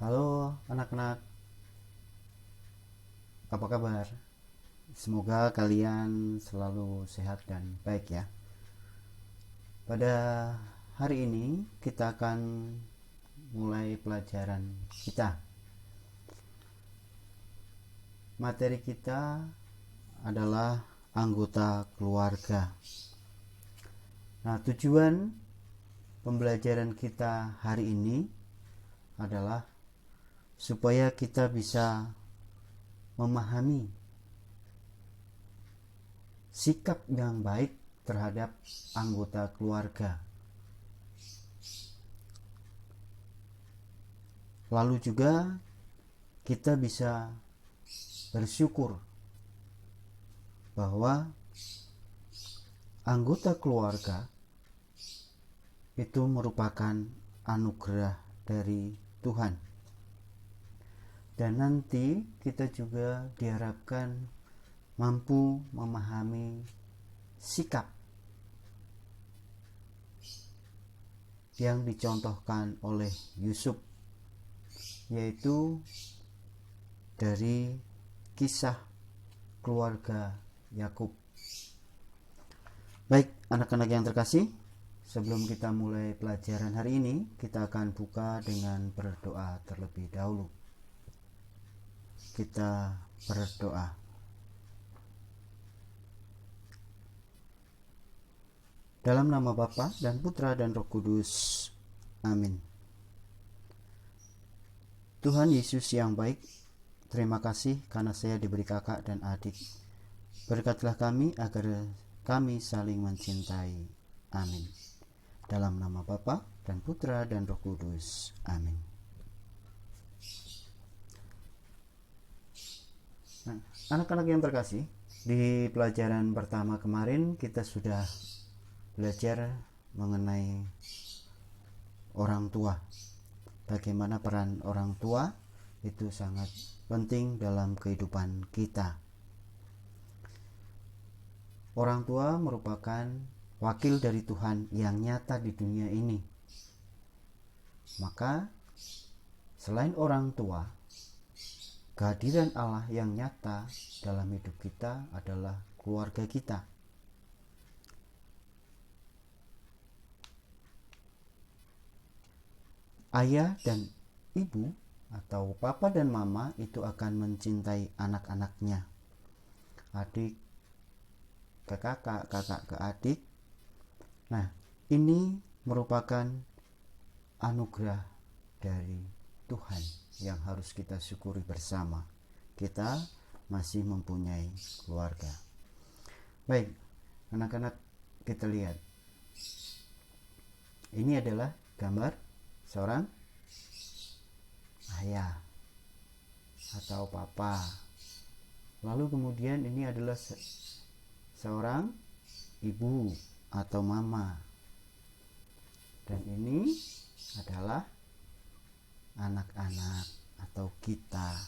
Halo anak-anak, apa kabar? Semoga kalian selalu sehat dan baik ya. Pada hari ini kita akan mulai pelajaran kita. Materi kita adalah anggota keluarga. Nah, tujuan pembelajaran kita hari ini adalah supaya kita bisa memahami sikap yang baik terhadap anggota keluarga. Lalu juga kita bisa bersyukur bahwa anggota keluarga itu merupakan anugerah dari Tuhan. Dan nanti kita juga diharapkan mampu memahami sikap yang dicontohkan oleh Yusuf, yaitu dari kisah keluarga Yakub. Baik, anak-anak yang terkasih, sebelum kita mulai pelajaran hari ini, kita akan buka dengan berdoa terlebih dahulu. Kita berdoa. Dalam nama Bapa dan Putra dan Roh Kudus. Amin. Tuhan Yesus yang baik, terima kasih karena saya diberi kakak dan adik. Berkatilah kami agar kami saling mencintai. Amin. Dalam nama Bapa dan Putra dan Roh Kudus. Amin. Nah, anak-anak yang terkasih, di pelajaran pertama kemarin kita sudah belajar mengenai orang tua. Bagaimana peran orang tua itu sangat penting dalam kehidupan kita. Orang tua merupakan wakil dari Tuhan yang nyata di dunia ini. Maka selain orang tua, kehadiran Allah yang nyata dalam hidup kita adalah keluarga kita. Ayah dan ibu atau papa dan mama itu akan mencintai anak-anaknya. Adik ke kakak, kakak ke adik. Nah, ini merupakan anugerah dari Tuhan yang harus kita syukuri bersama. Kita masih mempunyai keluarga. Baik, anak-anak, kita lihat. Ini adalah gambar seorang ayah atau papa. Lalu kemudian ini adalah seorang ibu atau mama. Dan ini adalah anak-anak atau kita.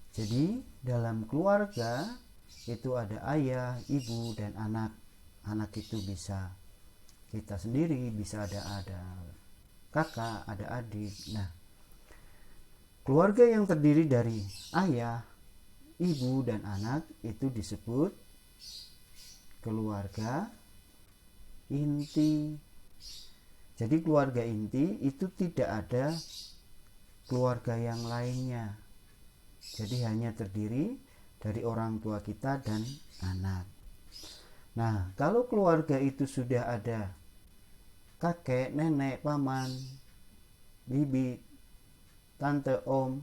Jadi dalam keluarga itu ada ayah, ibu, dan anak. Anak itu bisa kita sendiri, bisa ada kakak, ada adik. Nah, keluarga yang terdiri dari ayah, ibu, dan anak itu disebut keluarga inti. Jadi keluarga inti itu tidak ada keluarga yang lainnya. Jadi hanya terdiri dari orang tua kita dan anak. Nah, kalau keluarga itu sudah ada kakek, nenek, paman, bibi, tante, om,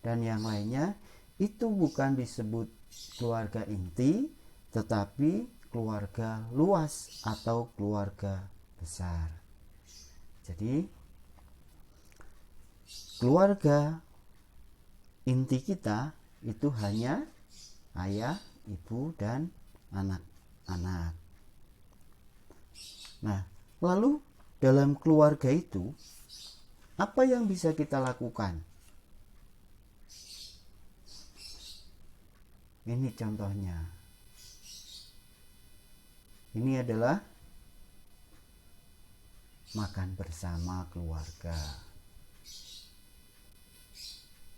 dan yang lainnya, itu bukan disebut keluarga inti, tetapi keluarga luas atau keluarga besar. Jadi keluarga inti kita itu hanya ayah, ibu, dan anak-anak. Nah, lalu dalam keluarga itu apa yang bisa kita lakukan? Ini contohnya. Ini adalah makan bersama keluarga.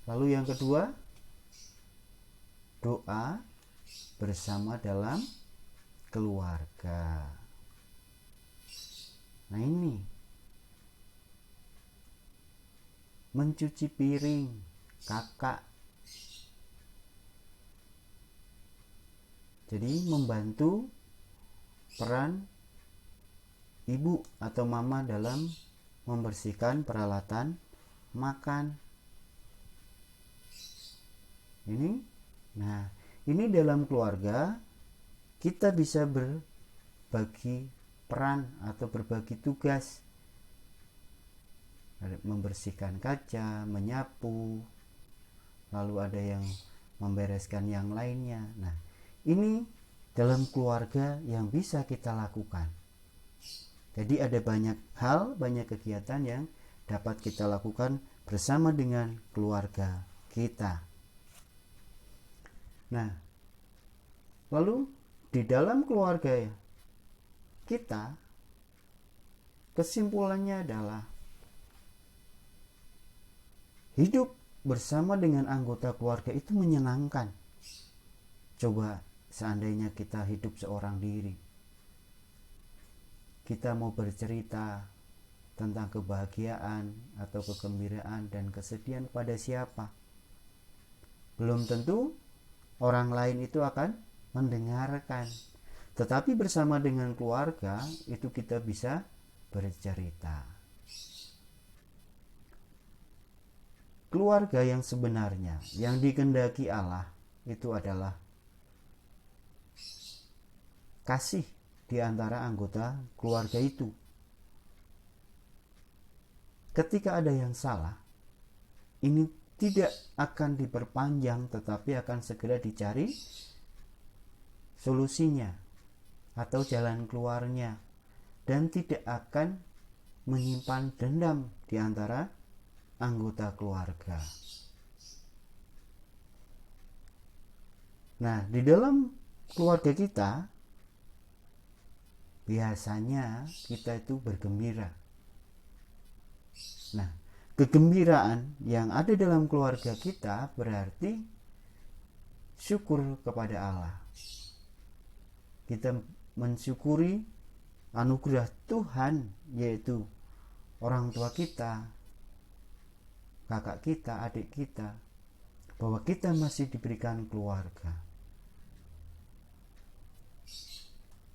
Lalu yang kedua, doa bersama dalam keluarga. Nah ini, mencuci piring, kakak. Jadi membantu peran ibu atau mama dalam membersihkan peralatan makan. Ini dalam keluarga kita bisa berbagi peran atau berbagi tugas, membersihkan kaca, menyapu, lalu ada yang membereskan yang lainnya. Nah, ini dalam keluarga yang bisa kita lakukan. Jadi ada banyak hal, banyak kegiatan yang dapat kita lakukan bersama dengan keluarga kita. Nah, lalu di dalam keluarga kita, kesimpulannya adalah hidup bersama dengan anggota keluarga itu menyenangkan. Coba seandainya kita hidup seorang diri, kita mau bercerita tentang kebahagiaan atau kegembiraan dan kesedihan pada siapa? Belum tentu orang lain itu akan mendengarkan. Tetapi bersama dengan keluarga itu kita bisa bercerita. Keluarga yang sebenarnya, yang dikehendaki Allah, itu adalah kasih di antara anggota keluarga itu. Ketika ada yang salah, ini tidak akan diperpanjang, tetapi akan segera dicari solusinya atau jalan keluarnya, dan tidak akan menyimpan dendam di antara anggota keluarga. Nah, di dalam keluarga kita biasanya kita itu bergembira. Nah, kegembiraan yang ada dalam keluarga kita berarti syukur kepada Allah. Kita mensyukuri anugerah Tuhan, yaitu orang tua kita, kakak kita, adik kita, bahwa kita masih diberikan keluarga.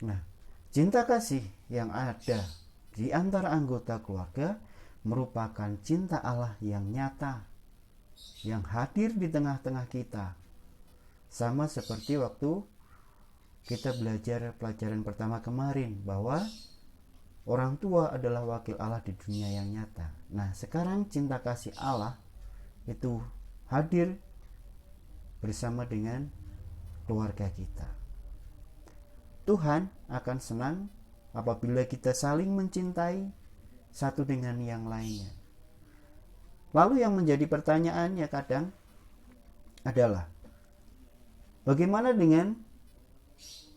Nah, cinta kasih yang ada di antara anggota keluarga merupakan cinta Allah yang nyata, yang hadir di tengah-tengah kita. Sama seperti waktu kita belajar pelajaran pertama kemarin, bahwa orang tua adalah wakil Allah di dunia yang nyata. Nah, sekarang cinta kasih Allah itu hadir bersama dengan keluarga kita. Tuhan akan senang apabila kita saling mencintai satu dengan yang lainnya. Lalu yang menjadi pertanyaannya kadang adalah, bagaimana dengan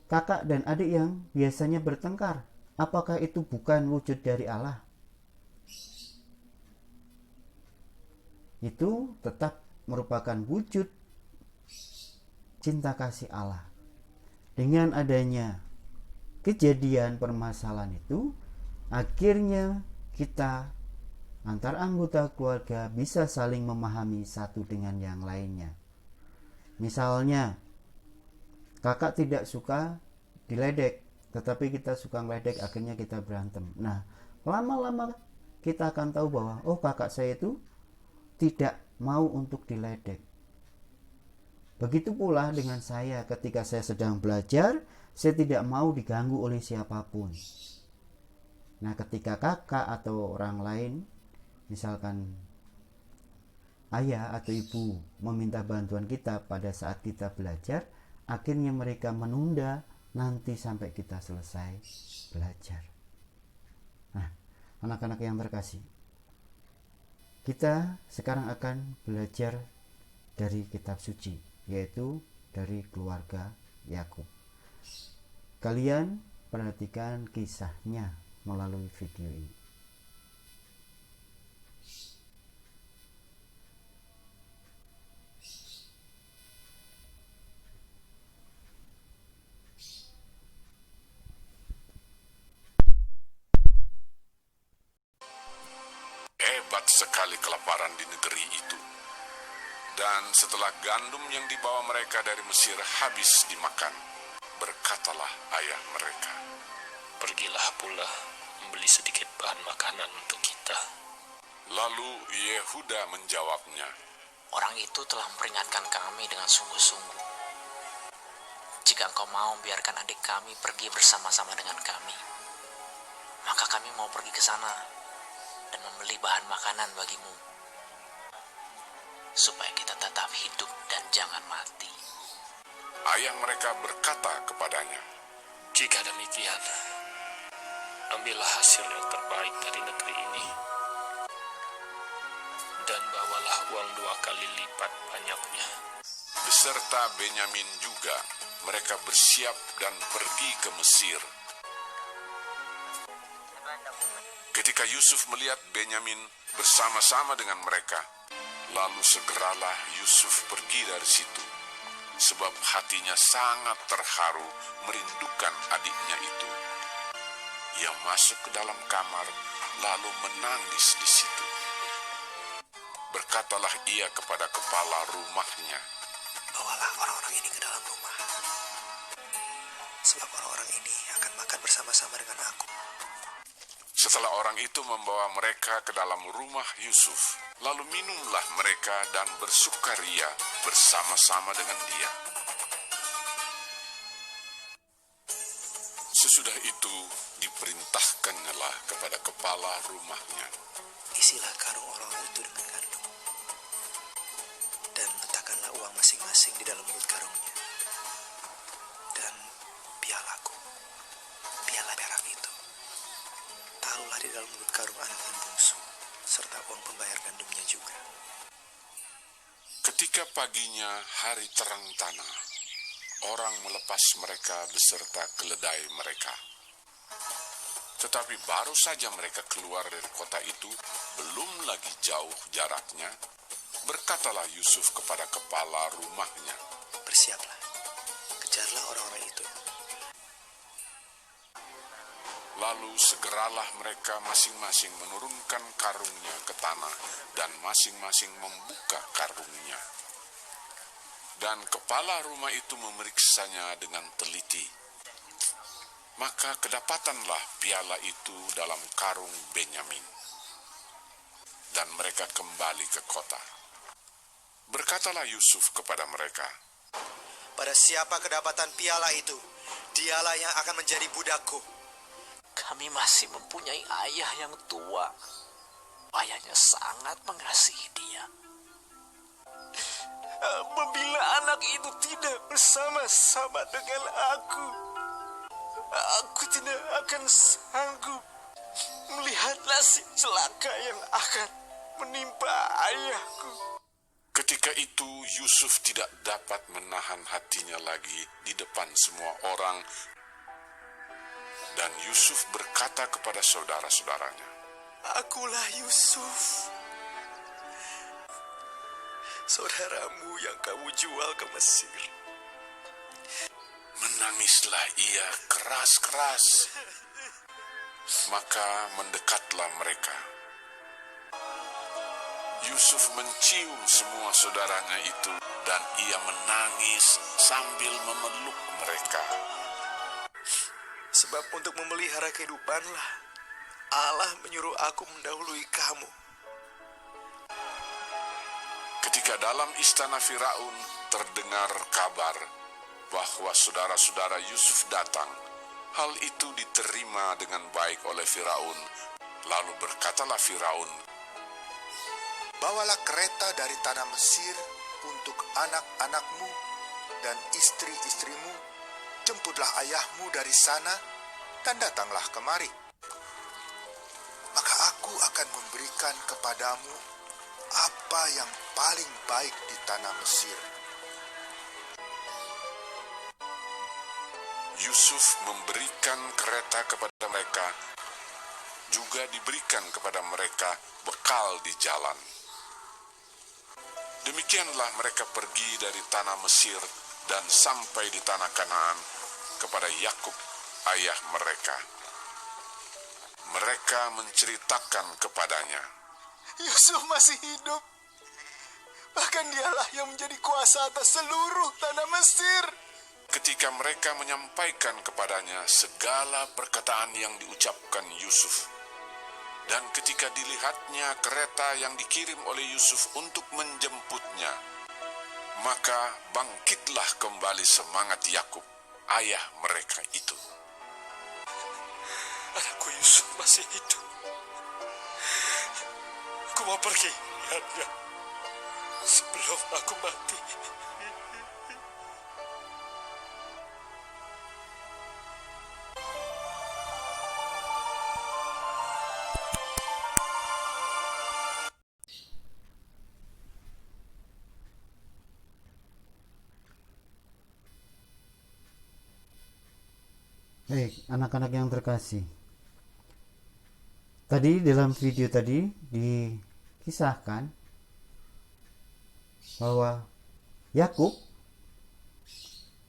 kakak dan adik yang biasanya bertengkar? Apakah itu bukan wujud dari Allah? Itu tetap merupakan wujud cinta kasih Allah. Dengan adanya kejadian permasalahan itu, akhirnya kita antar anggota keluarga bisa saling memahami satu dengan yang lainnya. Misalnya, kakak tidak suka diledek, tetapi kita suka ngeledek, akhirnya kita berantem. Nah, lama-lama kita akan tahu bahwa kakak saya itu tidak mau untuk diledek. Begitu pula dengan saya, ketika saya sedang belajar, saya tidak mau diganggu oleh siapapun. Nah, ketika kakak atau orang lain, misalkan ayah atau ibu, meminta bantuan kita pada saat kita belajar, akhirnya mereka menunda nanti sampai kita selesai belajar. Nah, anak-anak yang terkasih, kita sekarang akan belajar dari kitab suci, yaitu dari keluarga Yakub. Kalian perhatikan kisahnya melalui video ini. hebat sekali kelaparan di negeri itu. Dan setelah gandum yang dibawa mereka dari Mesir habis dimakan, berkatalah ayah mereka, "Pergilah pula membeli sedikit bahan makanan untuk kita." Lalu Yehuda menjawabnya, Orang itu telah memperingatkan kami dengan sungguh-sungguh. Jika engkau mau biarkan adik kami pergi bersama-sama dengan kami, maka kami mau pergi ke sana dan membeli bahan makanan bagimu, supaya kita tetap hidup dan jangan mati. ayah mereka berkata kepadanya, "Jika demikian, ambillah hasil yang terbaik dari negeri ini, dan bawalah uang 2 kali lipat banyaknya." Beserta Benyamin juga, mereka bersiap dan pergi ke Mesir. Ketika Yusuf melihat Benyamin bersama-sama dengan mereka, lalu segeralah Yusuf pergi dari situ, sebab hatinya sangat terharu merindukan adiknya itu. Ia masuk ke dalam kamar, lalu menangis di situ. Berkatalah ia kepada kepala rumahnya, "Bawalah orang-orang ini ke dalam rumah, sebab orang-orang ini akan makan bersama-sama dengan aku." Setelah orang itu membawa mereka ke dalam rumah Yusuf, lalu minumlah mereka dan bersukaria bersama-sama dengan dia. Sesudah itu diperintahkannyalah kepada kepala rumahnya, Isilah karung orang-orang itu dengan gandum, dan letakkanlah uang masing-masing di dalam mulut karungnya. Dan pialaku, piala perak itu, taruhlah di dalam mulut karung anak yang bungsu, serta uang pembayar gandumnya juga. ketika paginya hari terang tanah, orang melepas mereka beserta keledai mereka. Tetapi baru saja mereka keluar dari kota itu, belum lagi jauh jaraknya, berkatalah Yusuf kepada kepala rumahnya, Bersiaplah, kejarlah orang-orang itu. Lalu segeralah mereka masing-masing menurunkan karungnya ke tanah dan masing-masing membuka karungnya. Dan kepala rumah itu memeriksanya dengan teliti. Maka kedapatanlah piala itu dalam karung Benyamin. Dan mereka kembali ke kota. Berkatalah Yusuf kepada mereka, Pada siapa kedapatan piala itu, dialah yang akan menjadi budakku. Kami masih mempunyai ayah yang tua. Ayahnya sangat mengasihi dia. Apabila anak itu tidak bersama-sama dengan aku tidak akan sanggup melihat nasib celaka yang akan menimpa ayahku. ketika itu Yusuf tidak dapat menahan hatinya lagi di depan semua orang. Dan Yusuf berkata kepada saudara-saudaranya, Akulah Yusuf, saudaramu yang kamu jual ke Mesir. menangislah ia keras-keras. Maka mendekatlah mereka. Yusuf mencium semua saudaranya itu, dan ia menangis sambil memeluk mereka. Sebab untuk memelihara kehidupanlah Allah menyuruh aku mendahului kamu. Ketika dalam istana Firaun terdengar kabar bahwa saudara-saudara Yusuf datang, hal itu diterima dengan baik oleh Firaun. Lalu berkatalah Firaun, Bawalah kereta dari tanah Mesir untuk anak-anakmu dan istri-istrimu. Jemputlah ayahmu dari sana dan datanglah kemari. Maka aku akan memberikan kepadamu apa yang paling baik di tanah Mesir. Yusuf memberikan kereta kepada mereka, juga diberikan kepada mereka bekal di jalan. Demikianlah mereka pergi dari tanah Mesir dan sampai di tanah Kanaan kepada Yakub, ayah mereka. Mereka menceritakan kepadanya, Yusuf masih hidup. Bahkan dialah yang menjadi kuasa atas seluruh tanah Mesir. Ketika mereka menyampaikan kepadanya segala perkataan yang diucapkan Yusuf, dan ketika dilihatnya kereta yang dikirim oleh Yusuf untuk menjemputnya, maka bangkitlah kembali semangat Yakub, ayah mereka itu. Anakku Yusuf masih hidup. Aku mau pergi melihatnya sebelum aku mati. Baik, anak-anak yang terkasih. Tadi dalam video tadi dikisahkan bahwa Yakub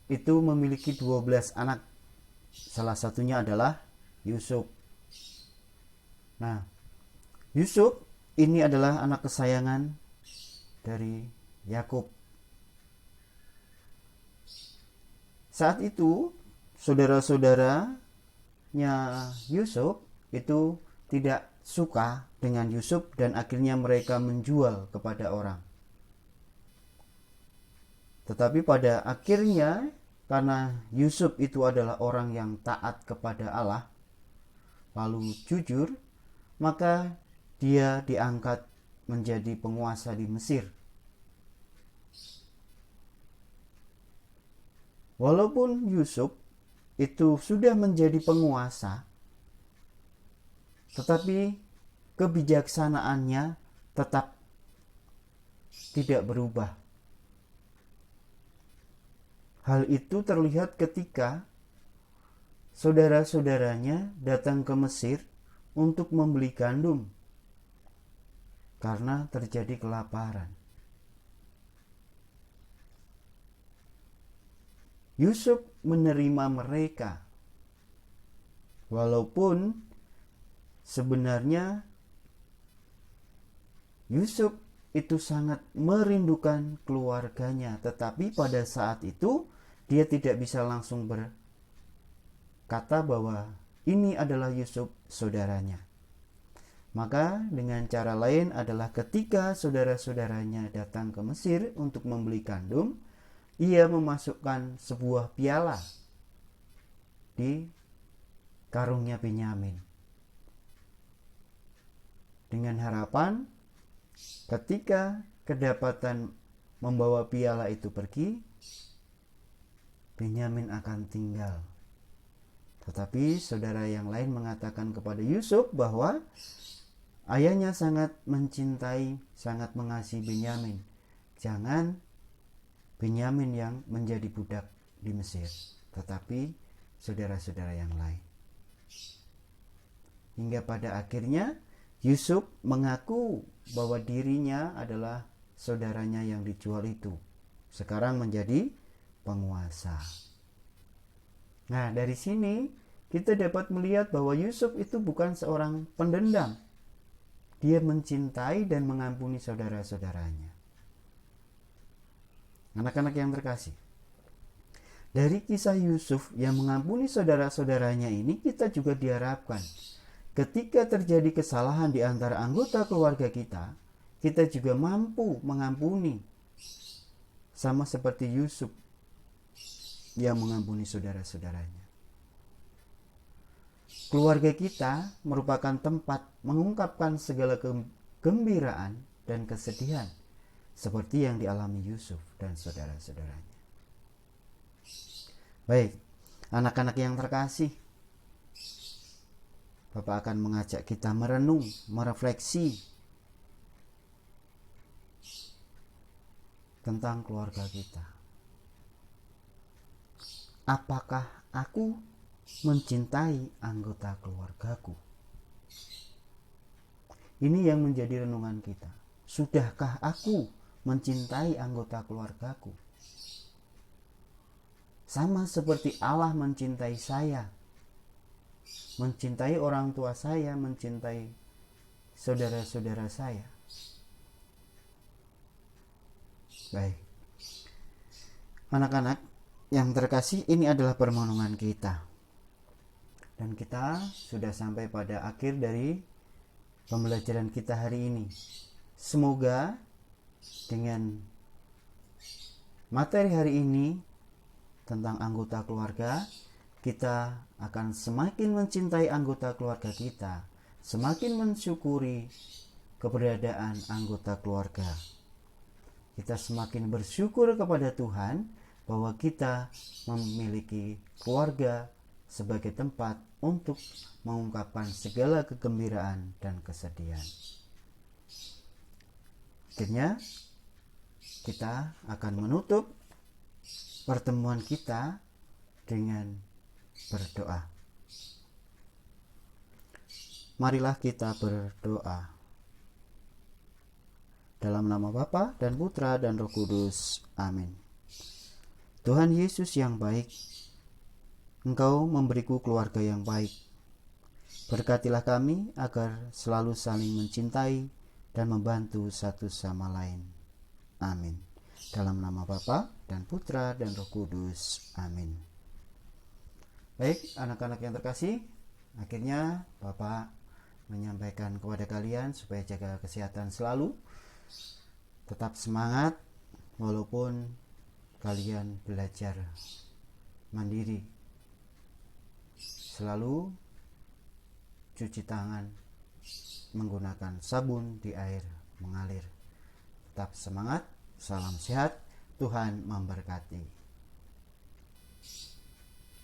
itu memiliki 12 anak. Salah satunya adalah Yusuf. Nah, Yusuf ini adalah anak kesayangan dari Yakub. Saat itu saudara-saudaranya Yusuf itu tidak suka dengan Yusuf dan akhirnya mereka menjual kepada orang. Tetapi pada akhirnya karena Yusuf itu adalah orang yang taat kepada Allah, lalu jujur, maka dia diangkat menjadi penguasa di Mesir. Walaupun Yusuf itu sudah menjadi penguasa, tetapi kebijaksanaannya tetap tidak berubah. Hal itu terlihat ketika saudara-saudaranya datang ke Mesir untuk membeli gandum karena terjadi kelaparan. Yusuf menerima mereka, walaupun sebenarnya Yusuf itu sangat merindukan keluarganya, tetapi pada saat itu dia tidak bisa langsung berkata bahwa ini adalah Yusuf saudaranya. Maka dengan cara lain adalah ketika saudara-saudaranya datang ke Mesir untuk membeli gandum, ia memasukkan sebuah piala di karungnya Benyamin dengan harapan ketika kedapatan membawa piala itu pergi, Benyamin akan tinggal. Tetapi saudara yang lain mengatakan kepada Yusuf bahwa ayahnya sangat mencintai, sangat mengasihi Benyamin. Jangan Benyamin yang menjadi budak di Mesir, tetapi saudara-saudara yang lain. Hingga pada akhirnya Yusuf mengaku bahwa dirinya adalah saudaranya yang dijual itu, sekarang menjadi penguasa. Nah, dari sini kita dapat melihat bahwa Yusuf itu bukan seorang pendendam. Dia mencintai dan mengampuni saudara-saudaranya. Anak-anak yang terkasih, dari kisah Yusuf yang mengampuni saudara-saudaranya ini, kita juga diharapkan ketika terjadi kesalahan di antara anggota keluarga kita, kita juga mampu mengampuni, sama seperti Yusuf yang mengampuni saudara-saudaranya. Keluarga kita merupakan tempat mengungkapkan segala kegembiraan dan kesedihan, seperti yang dialami Yusuf dan saudara-saudaranya. Baik, anak-anak yang terkasih, Bapak akan mengajak kita merenung, merefleksi tentang keluarga kita. Apakah aku mencintai anggota keluargaku? Ini yang menjadi renungan kita. Sudahkah aku mencintai anggota keluargaku? Sama seperti Allah mencintai saya, mencintai orang tua saya, mencintai saudara-saudara saya. Baik, anak-anak yang terkasih, ini adalah permohonan kita, dan kita sudah sampai pada akhir dari pembelajaran kita hari ini. Semoga dengan materi hari ini tentang anggota keluarga, kita akan semakin mencintai anggota keluarga kita, semakin mensyukuri keberadaan anggota keluarga. Kita semakin bersyukur kepada Tuhan bahwa kita memiliki keluarga sebagai tempat untuk mengungkapkan segala kegembiraan dan kesedihan. Akhirnya, kita akan menutup pertemuan kita dengan berdoa. Marilah kita berdoa. Dalam nama Bapa dan Putra dan Roh Kudus. Amin. Tuhan Yesus yang baik, Engkau memberiku keluarga yang baik. Berkatilah kami agar selalu saling mencintai dan membantu satu sama lain. Amin. Dalam nama Bapa dan Putra dan Roh Kudus. Amin. Baik, anak-anak yang terkasih, akhirnya Bapak menyampaikan kepada kalian supaya jaga kesehatan selalu. Tetap semangat walaupun kalian belajar mandiri. Selalu cuci tangan menggunakan sabun di air mengalir. Tetap semangat, salam sehat, Tuhan memberkati.